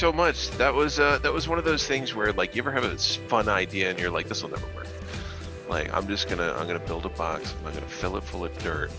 so much. That was one of those things where, like, you ever have a fun idea and you're like, this will never work. Like, I'm gonna build a box. I'm gonna fill it full of dirt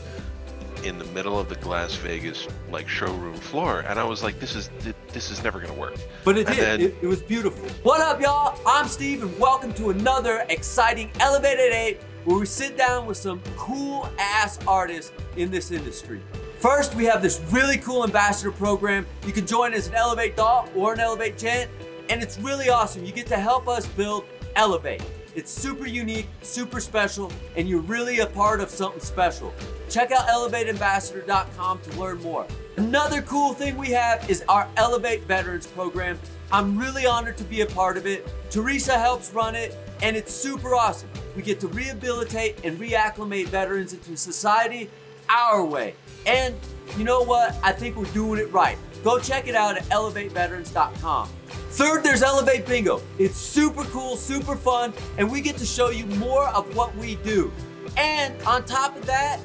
in the middle of the Las Vegas like showroom floor, and I was like, this is never gonna work. But it And did. then It was beautiful. What up, y'all? I'm Steve, and welcome to another exciting Elev8, where we sit down with some cool ass artists in this industry. First, we have this really cool ambassador program. You can join as an Elev8 doll or an Elev8 gent, and it's really awesome. You get to help us build Elev8. It's super unique, super special, and you're really a part of something special. Check out Elev8ambassador.com to learn more. Another cool thing we have is our Elev8 Veterans program. I'm really honored to be a part of it. Teresa helps run it, and it's super awesome. We get to rehabilitate and reacclimate veterans into society our way. And you know what? I think we're doing it right. Go check it out at Elev8veterans.com. Third, there's Elev8 Bingo. It's super cool, super fun, and we get to show you more of what we do. And on top of that,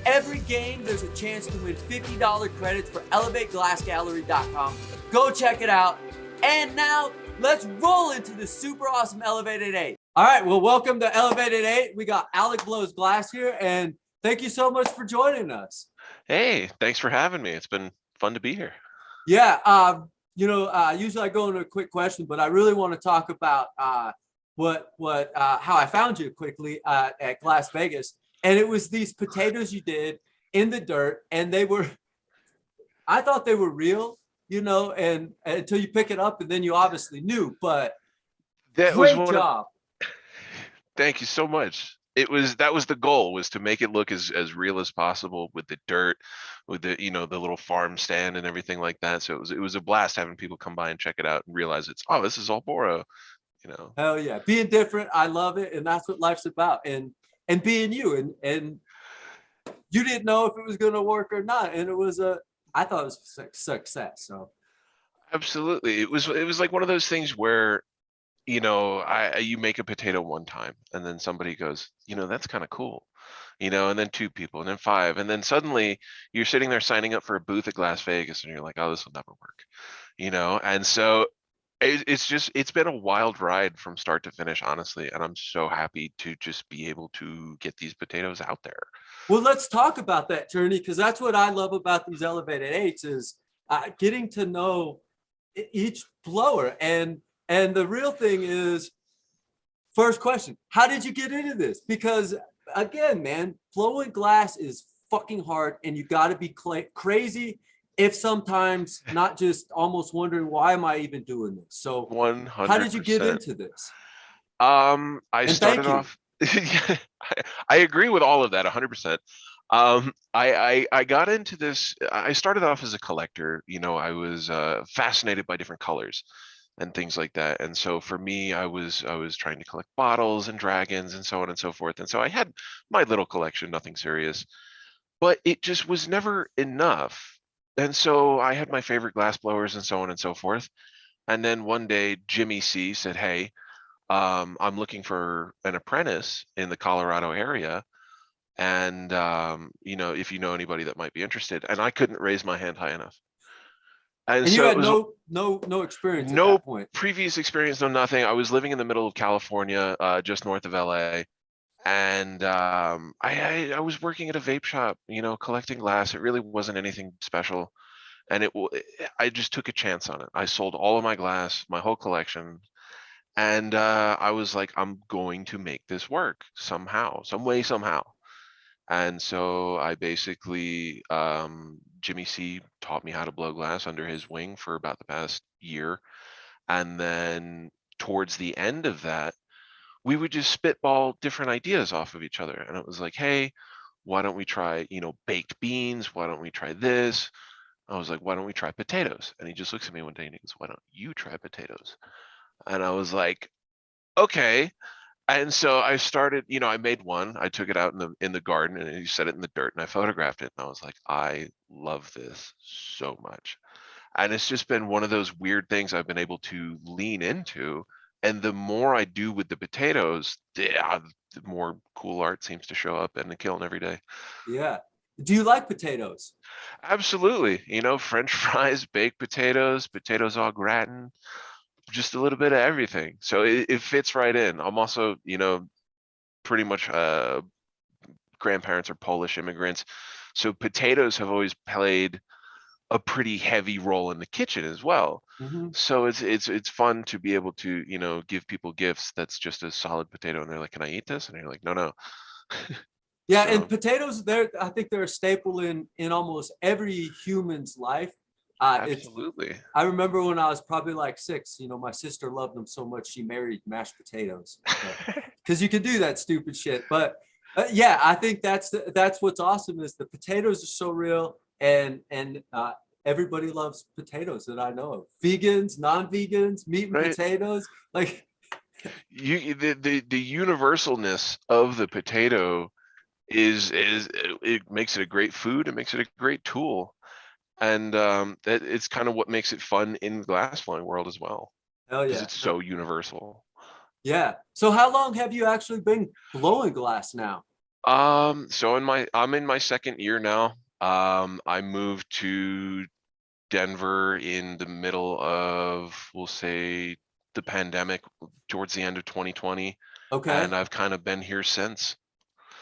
every game there's a chance to win $50 credits for Elevate8glassgallery.com. Go check it out. And now, let's roll into this super awesome Elev8. All right, well, welcome to Elev8. We got Alec Blows Glass here, and thank you so much for joining us. hey, thanks for having me. It's been fun to be here. Yeah, usually I go into a quick question, but I really want to talk about how I found you quickly at Las Vegas, and it was these potatoes you did in the dirt, and I thought they were real, and until you pick it up, and then you obviously knew. But That was great one of job. Thank you so much. That was the goal, was to make it look as real as possible with the dirt, with the little farm stand and everything like that. So it was a blast having people come by and check it out and realize this is all Boro. Hell yeah, being different, I love it, and that's what life's about. And being you, and you didn't know if it was going to work or not, and I thought it was a success. So Absolutely. It was like one of those things where, you make a potato one time and then somebody goes, that's kind of cool, and then two people and then five, and then suddenly you're sitting there signing up for a booth at Las Vegas and you're like, oh, this will never work. And so it's been a wild ride from start to finish, honestly, and I'm so happy to just be able to get these potatoes out there. well, let's talk about that journey, because that's what I love about these Elev8 is getting to know each blower. And the real thing is, first question, how did you get into this? Because again, man, blowing glass is fucking hard, and you got to be crazy, if sometimes not, just almost wondering, why am I even doing this? So 100%. how did you get into this? I And started thank you. off. I agree with all of that 100%. I got into this. I started off as a collector. I was fascinated by different colors and things like that. And so for me, I was trying to collect bottles and dragons and so on and so forth. And so I had my little collection, nothing serious, but it just was never enough. And so I had my favorite glass blowers and so on and so forth. And then one day Jimmy C said, hey, I'm looking for an apprentice in the Colorado area. And if you know anybody that might be interested. And I couldn't raise my hand high enough. And And you so it had was no experience at no that point. previous experience, no nothing. I was living in the middle of California, just north of LA. And I was working at a vape shop, collecting glass. It really wasn't anything special. And I just took a chance on it. I sold all of my glass, my whole collection. And I was like, I'm going to make this work somehow, some way, somehow. And so I basically, Jimmy C taught me how to blow glass under his wing for about the past year. And then towards the end of that, we would just spitball different ideas off of each other. And it was like, hey, why don't we try, baked beans? Why don't we try this? I was like, why don't we try potatoes? And he just looks at me one day and he goes, why don't you try potatoes? And I was like, okay. And so I started, I made one. I took it out in the garden and he set it in the dirt and I photographed it. And I was like, I love this so much. And it's just been one of those weird things I've been able to lean into. And the more I do with the potatoes, the more cool art seems to show up and the killing every day. Yeah. Do you like potatoes? Absolutely. French fries, baked potatoes, potatoes au gratin, just a little bit of everything. So it fits right in. I'm also, pretty much grandparents are Polish immigrants. So potatoes have always played a pretty heavy role in the kitchen as well. Hmm. So it's fun to be able to, give people gifts that's just a solid potato and they're like, "Can I eat this?" And you're like, "No, no." Yeah, and So potatoes, I think they're a staple in almost every human's life. It's absolutely. I remember when I was probably like 6, my sister loved them so much she married mashed potatoes. Because you can do that stupid shit. But yeah, I think that's what's awesome is the potatoes are so real, and everybody loves potatoes that I know of. Vegans, non-vegans, meat and Right? potatoes. Like, The universalness of the potato is it makes it a great food. It makes it a great tool, and that it's kind of what makes it fun in the glass blowing world as well, hell because yeah, it's so universal. yeah. So how long have you actually been blowing glass now? So I'm in my second year now. I moved to Denver in the middle of, we'll say, the pandemic towards the end of 2020, Okay. and I've kind of been here since.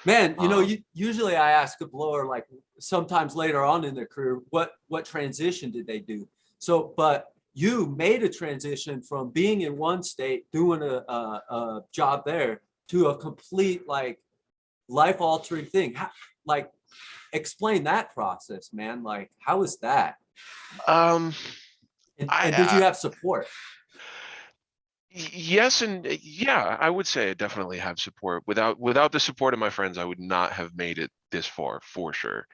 Man, Um, usually I ask a blower like sometimes later on in their career, what transition did they do? So, but you made a transition from being in one state doing a job there to a complete like life altering thing. Like, explain that process, man. Like, how is that? um, And did I you have support? Yes, and yeah, I would say I definitely have support. Without the support of my friends, I would not have made it this far for sure.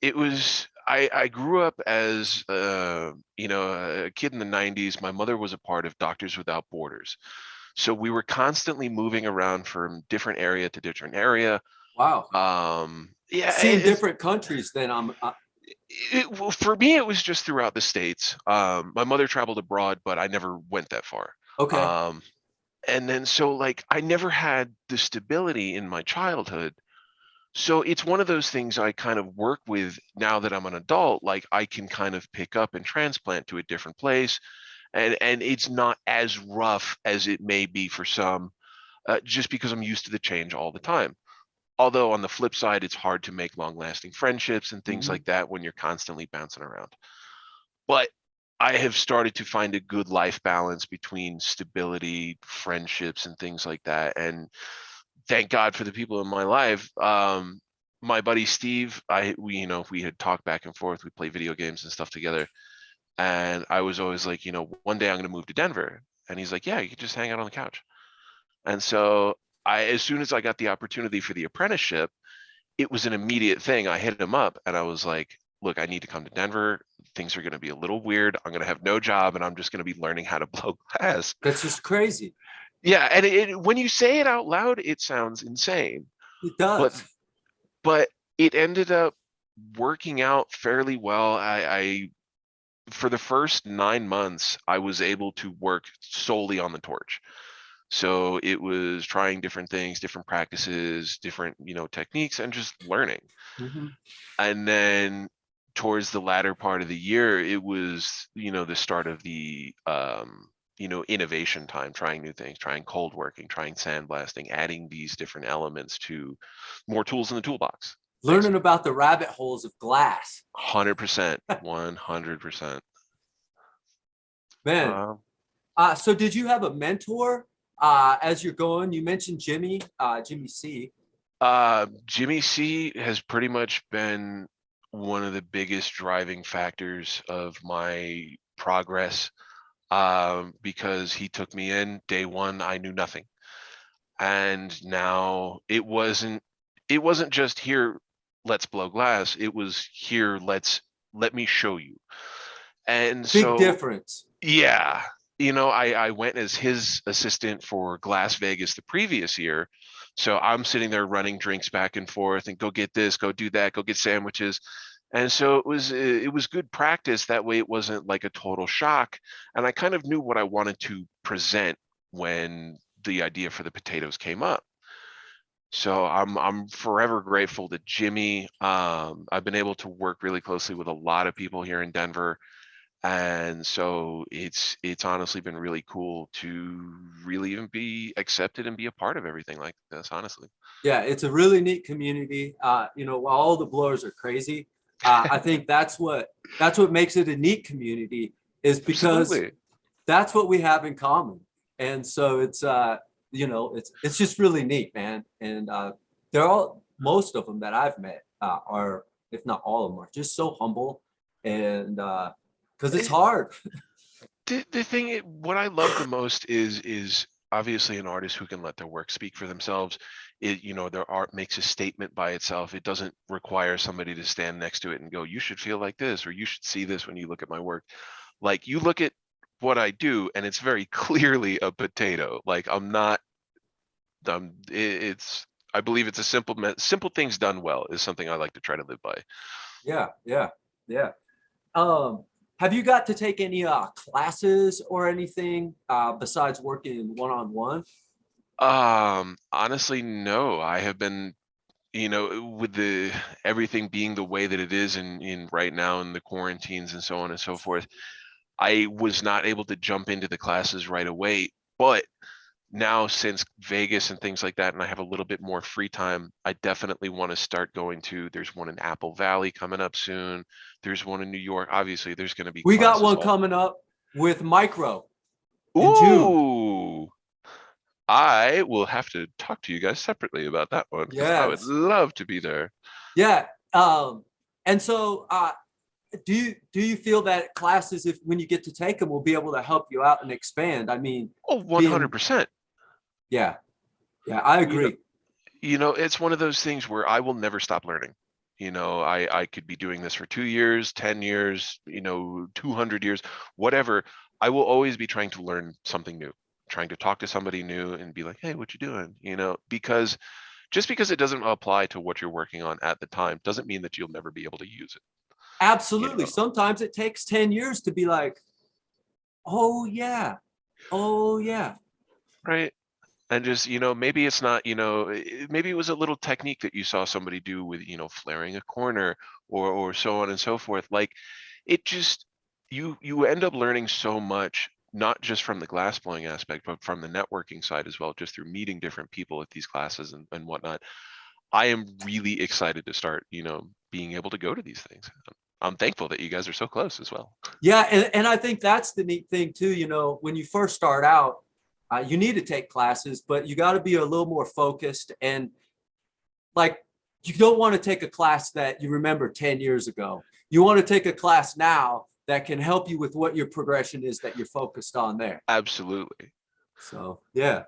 It was I grew up as a kid in the 90s. My mother was a part of Doctors Without Borders. So we were constantly moving around from different area to different area. Wow. Yeah, Seeing different countries then well, for me, it was just throughout the states. My mother traveled abroad, but I never went that far. okay. Um, and then so like I never had the stability in my childhood. So it's one of those things I kind of work with now that I'm an adult. Like I can kind of pick up and transplant to a different place, and it's not as rough as it may be for some, just because I'm used to the change all the time. Although on the flip side, it's hard to make long-lasting friendships and things Hmm. like that when you're constantly bouncing around. But I have started to find a good life balance between stability, friendships, and things like that. And thank God for the people in my life. My buddy Steve, we had talked back and forth. We play video games and stuff together. And I was always like, one day I'm going to move to Denver. And he's like, yeah, you can just hang out on the couch. And so as soon as I got the opportunity for the apprenticeship, it was an immediate thing. I hit him up and I was like, look, I need to come to Denver. Things are going to be a little weird. I'm going to have no job and I'm just going to be learning how to blow glass. That's just crazy. Yeah, and when you say it out loud, it sounds insane. It But does. but it ended up working out fairly well. I for the first 9 months, I was able to work solely on the torch. So it was trying different things, different practices, different, techniques, and just learning. Hmm. And then towards the latter part of the year, it was, the start of the innovation time, trying new things, trying cold working, trying sandblasting, adding these different elements to more tools in the toolbox, Learning basically. about the rabbit holes of glass. 100%, 100%. Man, Um, so did you have a mentor as you're going? You mentioned Jimmy C. Jimmy C has pretty much been one of the biggest driving factors of my progress, because he took me in day one. I knew nothing, and now it wasn't just here, let's blow glass. It was here, let me show you. And Big so difference. yeah, I went as his assistant for Glass Vegas the previous year. So I'm sitting there running drinks back and forth and go get this, go do that, go get sandwiches. And so it was good practice. That way it wasn't like a total shock. And I kind of knew what I wanted to present when the idea for the potatoes came up. So I'm forever grateful to Jimmy. I've been able to work really closely with a lot of people here in Denver, and so it's honestly been really cool to really even be accepted and be a part of everything like this, honestly. Yeah, it's a really neat community. While all the blowers are crazy, I think that's what makes it a neat community is because Absolutely. that's what we have in common. And so it's just really neat, man. And they're all most of them that I've met are, if not all of them, are just so humble and because it's It, hard. the thing, what I love the most is obviously an artist who can let their work speak for themselves. Their art makes a statement by itself. It doesn't require somebody to stand next to it and go, you should feel like this, or you should see this when you look at my work. Like, you look at what I do and it's very clearly a potato. Like, I'm not, it's, I believe it's a simple things done well is something I like to try to live by. Yeah, yeah, yeah. Um, have you got to take any classes or anything besides working one on one? Honestly, no. I have been, with the everything being the way that it is in right now in the quarantines and so on and so forth, I was not able to jump into the classes right away. But now, since Vegas and things like that, and I have a little bit more free time, I definitely want to start going to. There's one in Apple Valley coming up soon. There's one in New York. Obviously, there's going to be We got classes one all. coming up with Micro in June. Ooh, I will have to talk to you guys separately about that one because I would Yes. love to be there. Yeah. And so do you feel that classes, if when you get to take them, will be able to help you out and expand? I mean, Oh, being 100%. yeah, yeah, I You know, agree. it's one of those things where I will never stop learning. I could be doing this for 2 years, 10 years, 200 years, whatever. I will always be trying to learn something new, trying to talk to somebody new and be like, hey, what you doing? Because just because it doesn't apply to what you're working on at the time doesn't mean that you'll never be able to use it, Absolutely. Sometimes it takes 10 years to be like, oh yeah, oh yeah. right? And just, maybe it's not, maybe it was a little technique that you saw somebody do with, flaring a corner or so on and so forth. Like, it just, you end up learning so much, not just from the glass blowing aspect, but from the networking side as well, just through meeting different people at these classes and whatnot. I am really excited to start, being able to go to these things. I'm thankful that you guys are so close as well. Yeah, and I think that's the neat thing too. When you first start out, you need to take classes, but you got to be a little more focused and like you don't want to take a class that you remember 10 years ago. You want to take a class now that can help you with what your progression is that you're focused on there. Absolutely. So yeah.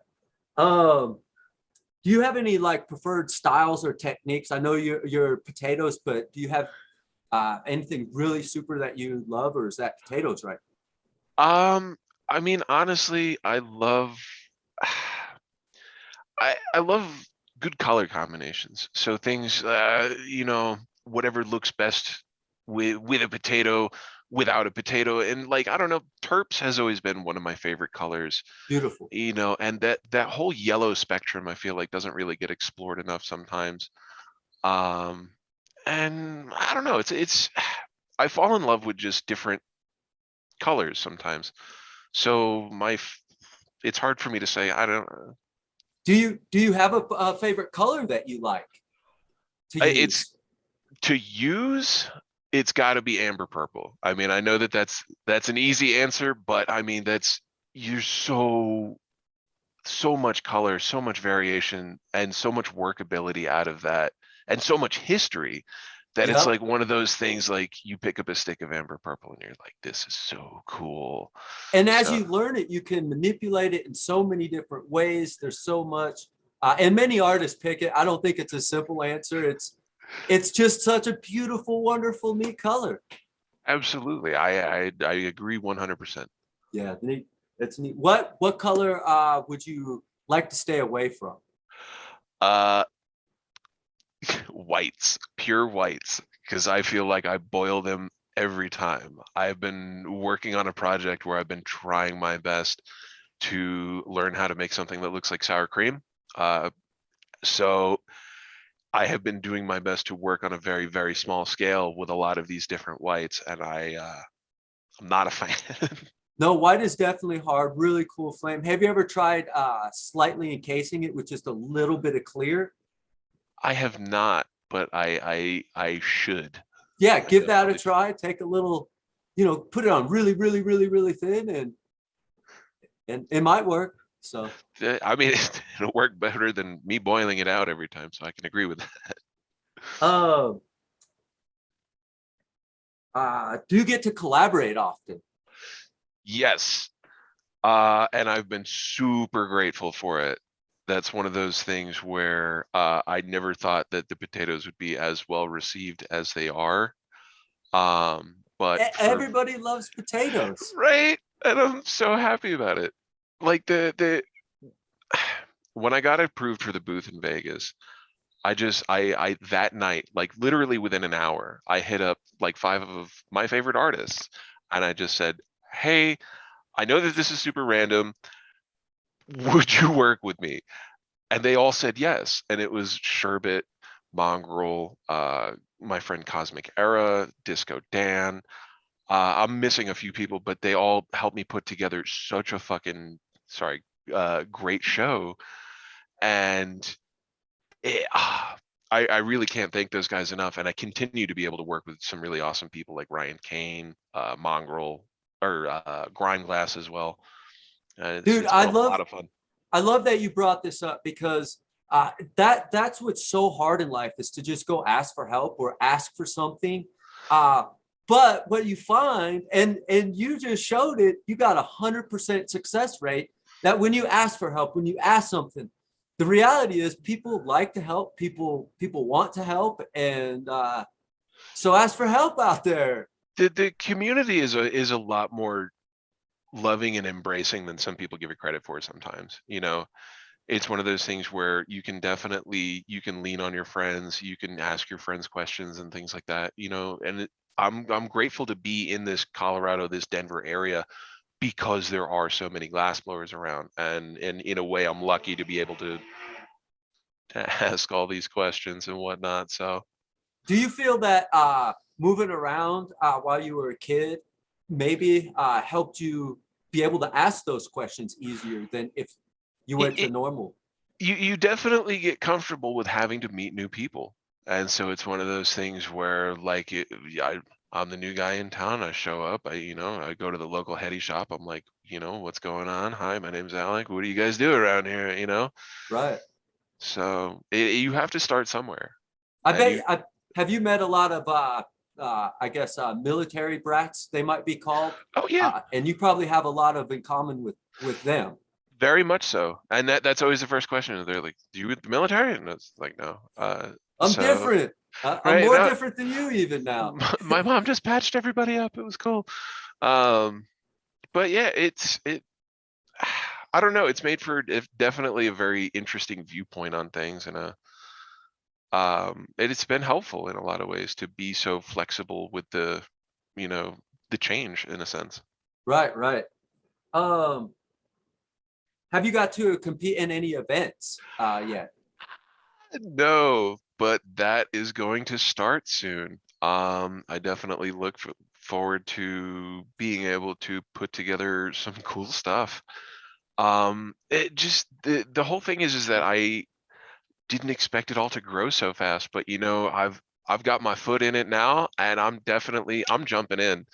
Um, do you have any like preferred styles or techniques? I know you're potatoes, but do you have anything really super that you love, or is that potatoes right? Um, I mean, honestly, I love I love good color combinations. So things, whatever looks best with a potato, without a potato, and like, I don't know, Terps has always been one of my favorite colors. Beautiful. And that whole yellow spectrum, I feel like doesn't really get explored enough sometimes. Um, and I don't know, it's I fall in love with just different colors sometimes. So it's hard for me to say. I don't. Do you have a favorite color that you like to It's use? to use. It's got to be amber purple. I mean, I know that that's an easy answer, but I mean that's you're so much color, so much variation, and so much workability out of that, and so much history that it's Yep. like one of those things like you pick up a stick of amber purple and you're like, this is so cool. And as So you learn it, you can manipulate it in so many different ways. There's so much, and many artists pick it. I don't think it's a simple answer. It's just such a beautiful, wonderful, neat color. absolutely, I agree 100%. Yeah, neat. It's neat. What color would you like to stay away from? Uh, whites, pure whites, because I feel like I boil them every time. I've been working on a project where I've been trying my best to learn how to make something that looks like sour cream. Uh, So I have been doing my best to work on a very, very small scale with a lot of these different whites, and I'm not a fan. No, white is definitely hard. Really cool flame. Have you ever tried slightly encasing it with just a little bit of clear? I have not, but I should. Yeah, I give that a definitely should. try. Take a little, put it on really, really, really, really thin, and it might work. So, I mean, it'll work better than me boiling it out every time, so I can agree with that. uh, do you get to collaborate often? Yes, and I've been super grateful for it. That's one of those things where I never thought that the potatoes would be as well received as they are. But for Everybody loves potatoes. right, and I'm so happy about it. Like the when I got approved for the booth in Vegas, I that night, like literally within an hour, I hit up like five of my favorite artists, and I just said, "Hey, I know that this is super random. Would you work with me?" And they all said yes. And it was Sherbet, Mongrel, my friend Cosmic Era, Disco Dan. I'm missing a few people, but they all helped me put together such a fucking great show. And it, I really can't thank those guys enough. And I continue to be able to work with some really awesome people like Ryan Kane, Mongrel, or Grind Glass as well. Dude, It's been a lot of fun. I love that you brought this up because that's what's so hard in life is to just go ask for help or ask for something. Uh, but what you find, and you just showed it, you got 100% success rate. That when you ask for help, when you ask something, the reality is people like to help. People want to help, and so ask for help out there. The community is a lot more loving and embracing than some people give it credit for sometimes. It's one of those things where you can lean on your friends, you can ask your friends questions and things like that, and I'm grateful to be in this Colorado, this Denver area because there are so many glass blowers around, and in a way I'm lucky to be able to ask all these questions and whatnot. So Do you feel that moving around while you were a kid maybe helped you be able to ask those questions easier than if you it, went to it normal? you definitely get comfortable with having to meet new people, and so it's one of those things where like I'm the new guy in town. I show up, I go to the local heady shop. I'm like, what's going on? Hi, my name's Alec. What do you guys do around here? Right. So you have to start somewhere, I and bet. Have you met a lot of, I guess, military brats? They might be called, oh yeah, and you probably have a lot of in common with them. very much so. And that's always the first question. They're like, do you with the military? And it's like, no. I'm So different. I'm right more now, different than you even now. my mom just patched everybody up. It was cool. Um, but yeah, I don't know. It's made for definitely a very interesting viewpoint on things, and it's been helpful in a lot of ways to be so flexible with you know, the change in a sense. Right. Right. Um, have you got to compete in any events yet? No, but that is going to start soon. I definitely forward to being able to put together some cool stuff. It just the whole thing is that I didn't expect it all to grow so fast, but I've got my foot in it now, and I'm jumping in.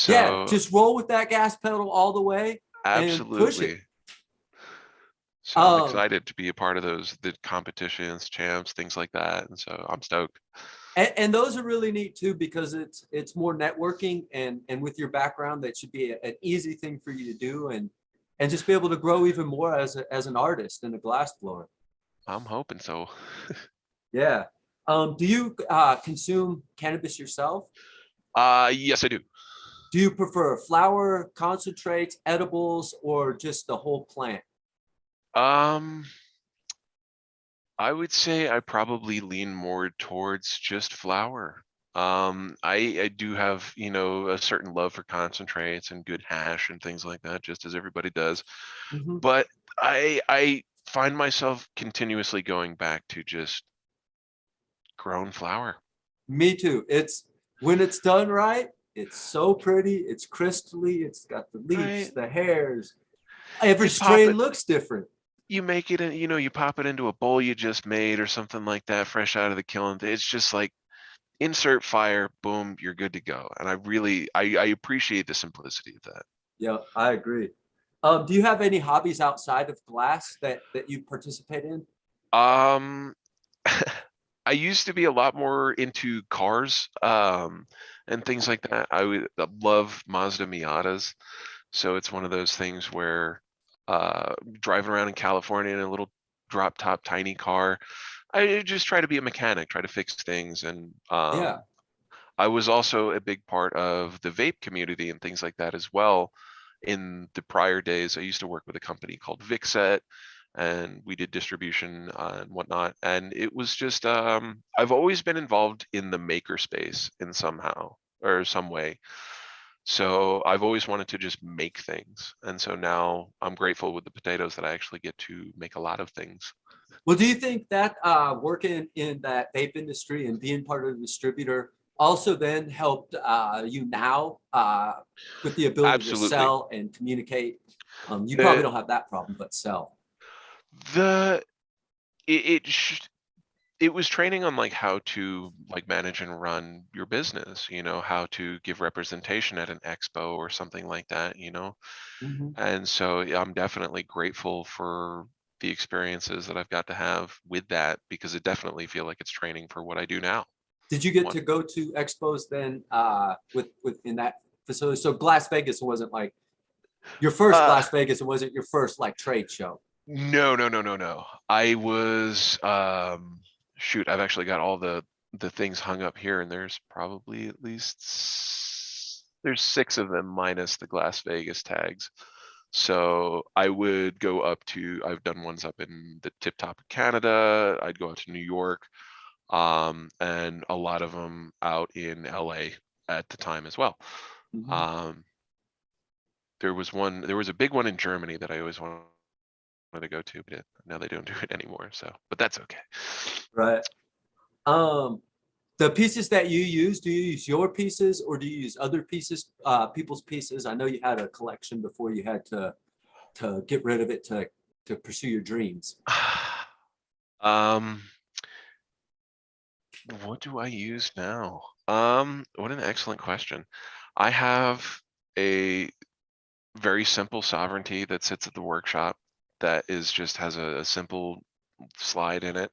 Yeah, So just roll with that gas pedal all the way and push it. absolutely. So I'm Um, excited to be a part of the competitions, champs, things like that, and so I'm stoked. and those are really neat too because it's more networking and with your background that should be an easy thing for you to do and just be able to grow even more as an artist and a glass blower. I'm hoping so. Yeah. Do you consume cannabis yourself? Yes, I do. Do you prefer flower, concentrates, edibles, or just the whole plant? Um, I would say I probably lean more towards just flour. I do have, a certain love for concentrates and good hash and things like that, just as everybody does. Mhm. But I find myself continuously going back to just grown flower. Me too. It's when it's done right, it's so pretty, it's crystally, it's got the leaves, Right. the hairs. Every You pop strain it, looks different. you make it in, you pop it into a bowl you just made or something like that, fresh out of the kiln. It's just like insert fire, boom, you're good to go. And I appreciate the simplicity of that. Yeah, I agree. Do you have any hobbies outside of glass that you participate in? Um, I used to be a lot more into cars, and things like that. I would love Mazda Miatas. So it's one of those things where driving around in California in a little drop top tiny car, I just try to be a mechanic, try to fix things. And Yeah. I was also a big part of the vape community and things like that as well. In the prior days, I used to work with a company called Vixet, and we did distribution and whatnot. And it was just, I've always been involved in the maker space in somehow or some way. So I've always wanted to just make things. And so now I'm grateful with the potatoes that I actually get to make a lot of things. Well, do you think that working in that vape industry and being part of the distributor also then helped you now with the ability to Absolutely. sell and communicate? You probably The don't have that problem, but sell. the it, it was training on like how to like manage and run your business, how to give representation at an expo or something like that. Mhm. And so yeah, I'm definitely grateful for the experiences that I've got to have with that because it definitely feel like it's training for what I do now. Did you get One, to go to expos then with in that facility? So Glass Vegas wasn't like your first uh, Glass Vegas, it wasn't your first like trade show. no, no, no, no, no. I was, shoot, I've actually got all the things hung up here, and there's probably at least there's 6 of them minus the Las Vegas tags. So I would go up to, I've done ones up in the tip top of Canada. I'd go out to New York, and a lot of them out in LA at the time as well. Mhm. Um, there was a big one in Germany that I always wanted to go to, but now they don't do it anymore. So, but that's okay. Right. Um, the pieces that you use, do you use your pieces or do you use other pieces, people's pieces? I know you had a collection before you had to get rid of it to pursue your dreams. Um, what do I use now? What an excellent question. I have a very simple sovereignty that sits at the workshop that is just has a simple slide in it.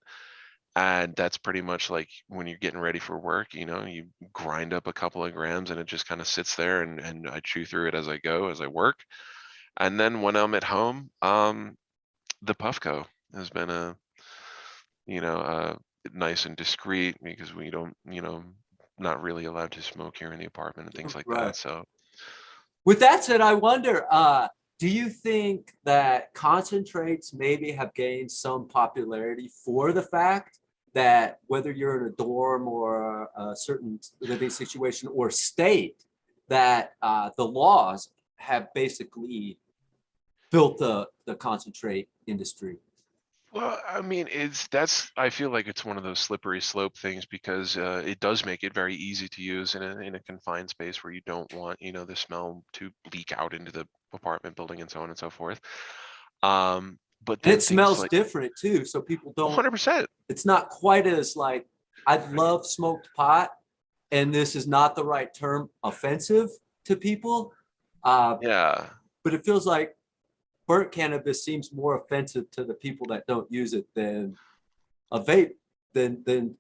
And that's pretty much like when you're getting ready for work, you grind up a couple of grams and it just kind of sits there and I chew through it as I go, as I work. And then when I'm at home, the Puffco has been nice and discreet because we don't, not really allowed to smoke here in the apartment and things like Right. that. So With that said, I wonder, do you think that concentrates maybe have gained some popularity for the fact that whether you're in a dorm or a certain living situation or state, that the laws have basically built the concentrate industry? well, I mean, I feel like it's one of those slippery slope things because it does make it very easy to use in a confined space where you don't want, the smell to leak out into the apartment building and so on and so forth. But And it then things smells like different too. So people don't, 100%. it's not quite as like, I love smoked pot, and this is not the right term, offensive to people. Uh, Yeah, but it feels like burnt cannabis seems more offensive to the people that don't use it than a vape, than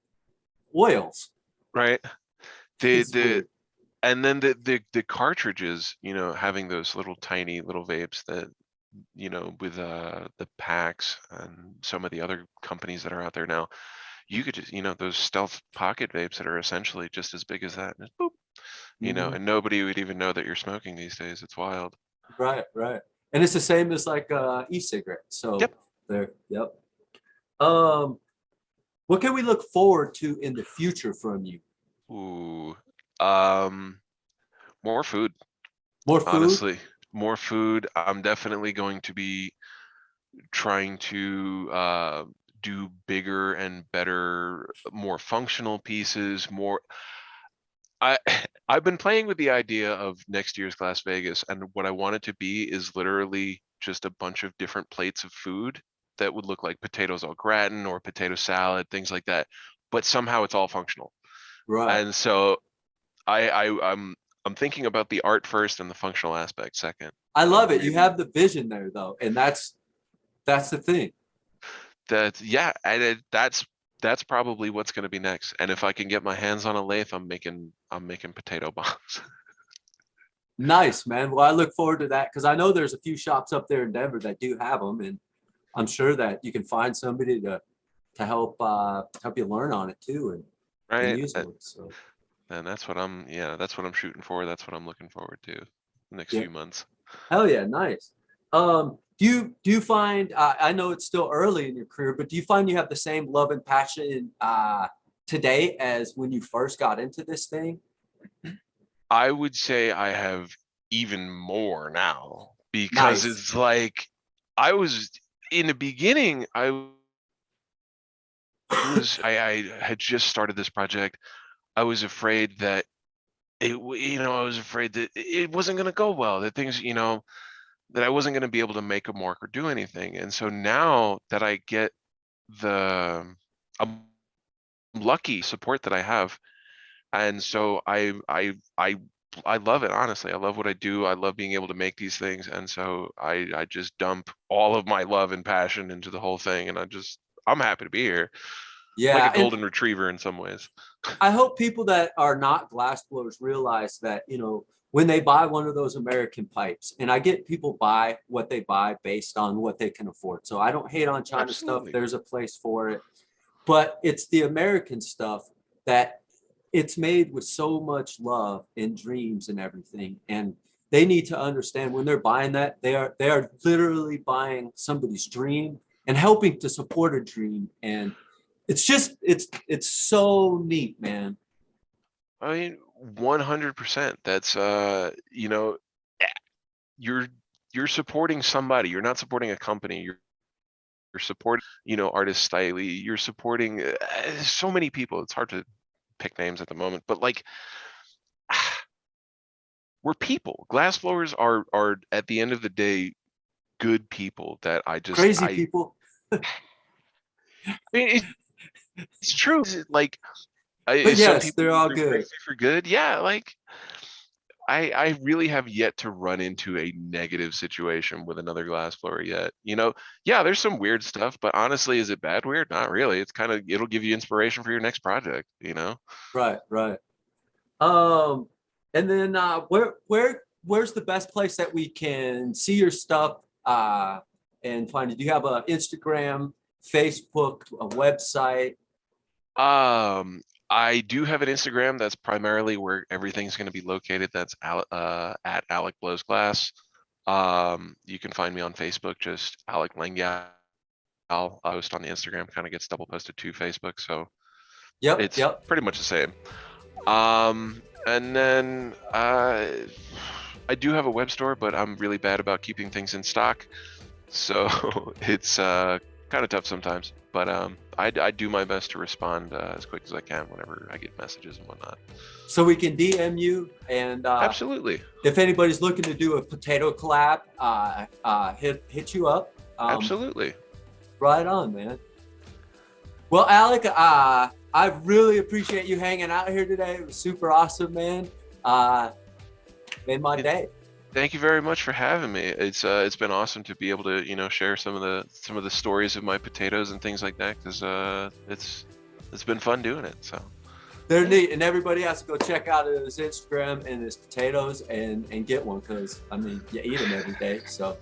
oils. right. The It's the weird. and then the cartridges, having those little tiny little vapes that, with the packs and some of the other companies that are out there now, you could just, those stealth pocket vapes that are essentially just as big as that, and just boop, Mhm. and nobody would even know that you're smoking these days. It's wild. Right, right. And it's the same as like e-cigarette. Yep. So there, yep. Um, what can we look forward to in the future from you? Ooh. Um, More food, More food? honestly. More food. I'm definitely going to be trying to do bigger and better, more functional pieces, more. I I've been playing with the idea of next year's Glass Vegas, and what I want it to be is literally just a bunch of different plates of food that would look like potatoes au gratin or potato salad, things like that. But somehow it's all functional. Right. And so I'm thinking about the art first and the functional aspect second. I I'm love it. You really have the vision there though, and that's the thing. that yeah, and that's probably what's going to be next. And if I can get my hands on a lathe, I'm making potato bombs. Nice, man. Well, I look forward to that because I know there's a few shops up there in Denver that do have them, and I'm sure that you can find somebody to help you learn on it too and Right? use them. So And that's what I'm shooting for. That's what I'm looking forward to the next yeah, few months. hell yeah, nice. Do you find I know it's still early in your career, but do you find you have the same love and passion today as when you first got into this thing? I would say I have even more now because Nice. it's like I was in the beginning, I had just started this project. I was afraid that I was afraid that it wasn't going to go well, that things, that I wasn't going to be able to make a mark or do anything. And so now that I get I'm lucky support that I have. And so I love it, honestly. I love what I do. I love being able to make these things. And so I just dump all of my love and passion into the whole thing. And I'm happy to be here. I'm like a Yeah, and golden retriever in some ways. I hope people that are not glass blowers realize that, when they buy one of those American pipes, and I get people buy what they buy based on what they can afford. So I don't hate on China stuff. Absolutely. There's a place for it. But it's the American stuff that it's made with so much love and dreams and everything. And they need to understand when they're buying that, they are literally buying somebody's dream and helping to support a dream. And it's so neat, man. I mean, 100%. That's you're you're supporting somebody. You're not supporting a company. You're supporting, artist Stiley. You're supporting so many people. It's hard to pick names at the moment, but like we're people. Glass blowers are at the end of the day good people that Crazy people. it's true. Like But some yes, people they're use all them good. crazy for good. Yeah, like I really have yet to run into a negative situation with another glass blower yet. Yeah, there's some weird stuff, but honestly, is it bad weird? Not really. It's it'll give you inspiration for your next project. Right, right. Um, and then where's the best place that we can see your stuff and find it? Do you have a Instagram, Facebook, a website? I do have an Instagram. That's primarily where everything's going to be located. That's at Alec Blows Glass. You can find me on Facebook, just Alec Lengyal. I'll post on the Instagram, kind of gets double posted to Facebook, so Yep, it's yep. pretty much the same. And then I do have a web store, but I'm really bad about keeping things in stock, so it's kind of tough sometimes. But I do my best to respond as quick as I can whenever I get messages and whatnot. So we can DM you, and Absolutely. if anybody's looking to do a potato collab, hit you up. Absolutely. Right on, man. Well, Alec, I really appreciate you hanging out here today. It was super awesome, man. Made my day. Thank you very much for having me. It's been awesome to be able to share some of the stories of my potatoes and things like that, because it's been fun doing it. So they're neat, and everybody has to go check out his Instagram and his potatoes and get one, because I mean you eat them every day. So